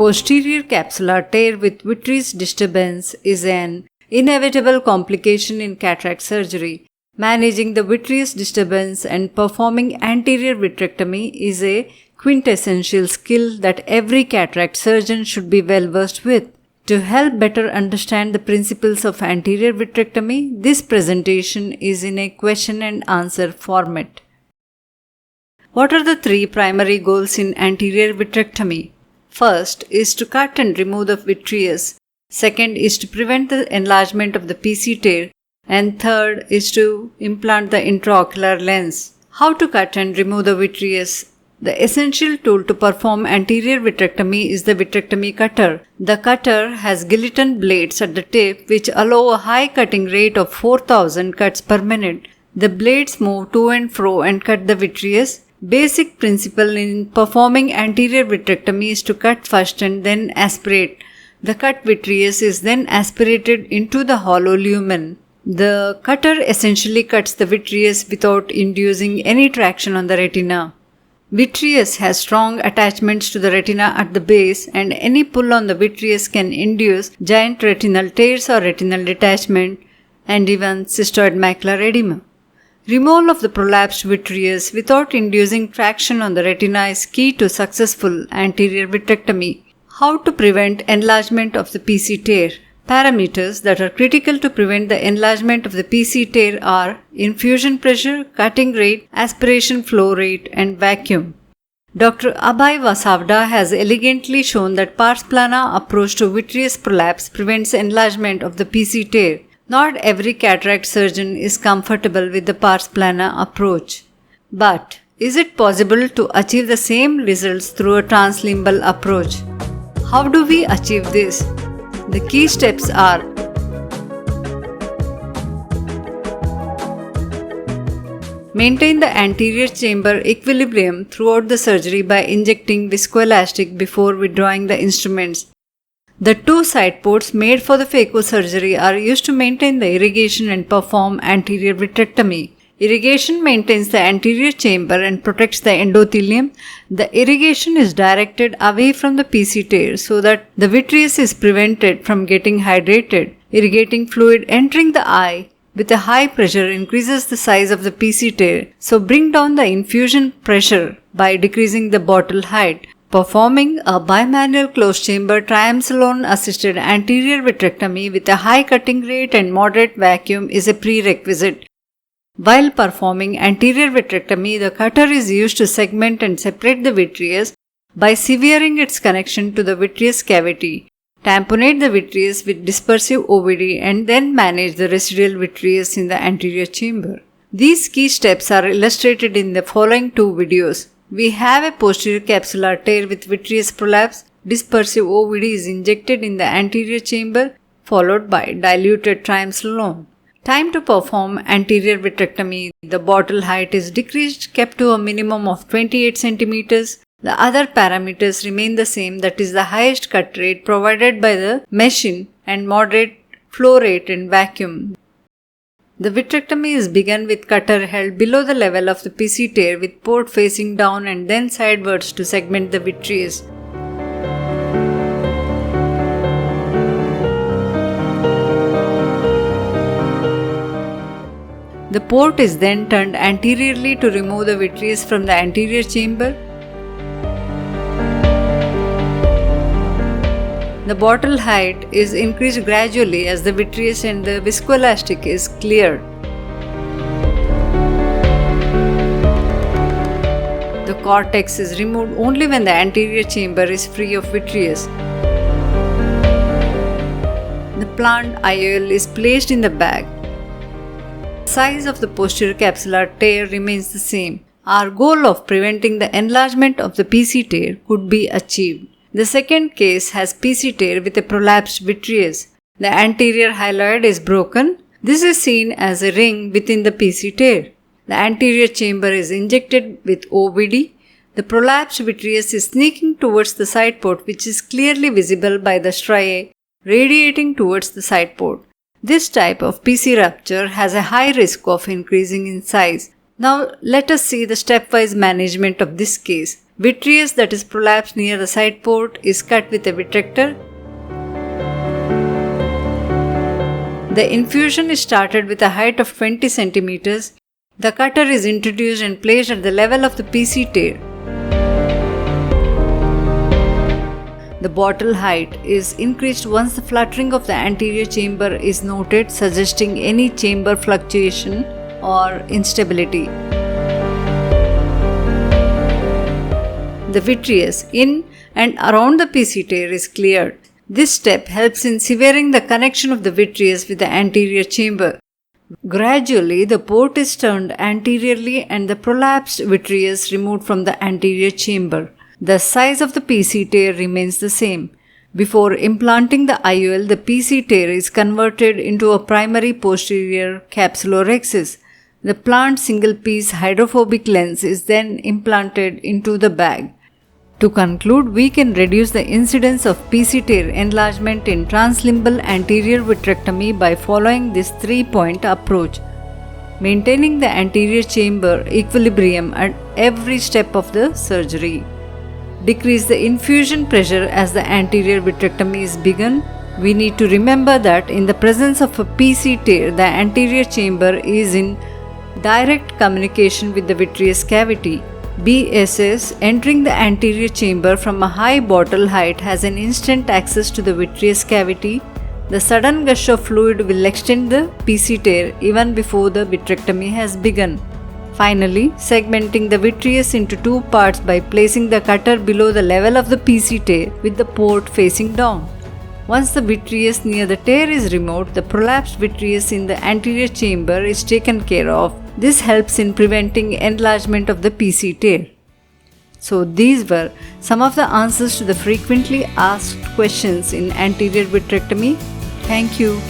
posterior capsular tear with vitreous disturbance is an inevitable complication in cataract surgery. Managing the vitreous disturbance and performing anterior vitrectomy is a quintessential skill that every cataract surgeon should be well versed with. To help better understand the principles of anterior vitrectomy, this presentation is in a question and answer format. What are the three primary goals in anterior vitrectomy? First is to cut and remove the vitreous. Second is to prevent the enlargement of the PC tear. And third is to implant the intraocular lens. How to cut and remove the vitreous? The essential tool to perform anterior vitrectomy is the vitrectomy cutter. The cutter has guillotine blades at the tip which allow a high cutting rate of 4000 cuts per minute. The blades move to and fro and cut the vitreous. Basic principle in performing anterior vitrectomy is to cut first and then aspirate. The cut vitreous is then aspirated into the hollow lumen. The cutter essentially cuts the vitreous without inducing any traction on the retina. Vitreous has strong attachments to the retina at the base, and any pull on the vitreous can induce giant retinal tears or retinal detachment and even cystoid macular edema. Removal of the prolapsed vitreous without inducing traction on the retina is key to successful anterior vitrectomy. How to prevent enlargement of the PC tear? Parameters that are critical to prevent the enlargement of the PC tear are infusion pressure, cutting rate, aspiration flow rate, and vacuum. Dr. Abhay Vasavda has elegantly shown that pars plana approach to vitreous prolapse prevents enlargement of the PC tear. Not every cataract surgeon is comfortable with the pars plana approach. But is it possible to achieve the same results through a translimbal approach? How do we achieve this? The key steps are: maintain the anterior chamber equilibrium throughout the surgery by injecting viscoelastic before withdrawing the instruments. The two side ports made for the phaco surgery are used to maintain the irrigation and perform anterior vitrectomy. Irrigation maintains the anterior chamber and protects the endothelium. The irrigation is directed away from the PC tear so that the vitreous is prevented from getting hydrated. Irrigating fluid entering the eye with a high pressure increases the size of the PC tear, so bring down the infusion pressure by decreasing the bottle height. Performing a bimanual closed chamber triamcinolone assisted anterior vitrectomy with a high cutting rate and moderate vacuum is a prerequisite. While performing anterior vitrectomy, the cutter is used to segment and separate the vitreous by severing its connection to the vitreous cavity. Tamponate the vitreous with dispersive OVD and then manage the residual vitreous in the anterior chamber. These key steps are illustrated in the following two videos. We have a posterior capsular tear with vitreous prolapse. Dispersive OVD is injected in the anterior chamber followed by diluted triamcinolone. Time to perform anterior vitrectomy. The bottle height is decreased, kept to a minimum of 28 cm. The other parameters remain the same, that is the highest cut rate provided by the machine and moderate flow rate and vacuum. The vitrectomy is begun with cutter held below the level of the PC tear with port facing down and then sidewards to segment the vitreous. The port is then turned anteriorly to remove the vitreous from the anterior chamber. The bottle height is increased gradually as the vitreous and the viscoelastic is cleared. The cortex is removed only when the anterior chamber is free of vitreous. The planned IOL is placed in the bag. The size of the posterior capsular tear remains the same. Our goal of preventing the enlargement of the PC tear could be achieved. The second case has PC tear with a prolapsed vitreous. The anterior hyaloid is broken. This is seen as a ring within the PC tear. The anterior chamber is injected with OVD. The prolapsed vitreous is sneaking towards the side port, which is clearly visible by the striae radiating towards the side port. This type of PC rupture has a high risk of increasing in size. Now let us see the stepwise management of this case. Vitreous that is prolapsed near the side port is cut with a vitrector. The infusion is started with a height of 20 cm. The cutter is introduced and placed at the level of the PC tear. The bottle height is increased once the fluttering of the anterior chamber is noted, suggesting any chamber fluctuation or instability. The vitreous in and around the PC tear is cleared. This step helps in severing the connection of the vitreous with the anterior chamber. Gradually, the port is turned anteriorly and the prolapsed vitreous removed from the anterior chamber. The size of the PC tear remains the same. Before implanting the IOL, the PC tear is converted into a primary posterior capsulorhexis. The planned single-piece hydrophobic lens is then implanted into the bag. To conclude, we can reduce the incidence of PC tear enlargement in translimbal anterior vitrectomy by following this 3-point approach. Maintaining the anterior chamber equilibrium at every step of the surgery. Decrease the infusion pressure as the anterior vitrectomy is begun. We need to remember that in the presence of a PC tear, the anterior chamber is in direct communication with the vitreous cavity. BSS entering the anterior chamber from a high bottle height has an instant access to the vitreous cavity. The sudden gush of fluid will extend the PC tear even before the vitrectomy has begun. Finally, segmenting the vitreous into two parts by placing the cutter below the level of the PC tear with the port facing down. Once the vitreous near the tear is removed, the prolapsed vitreous in the anterior chamber is taken care of. This helps in preventing enlargement of the PC tear. So these were some of the answers to the frequently asked questions in anterior vitrectomy. Thank you.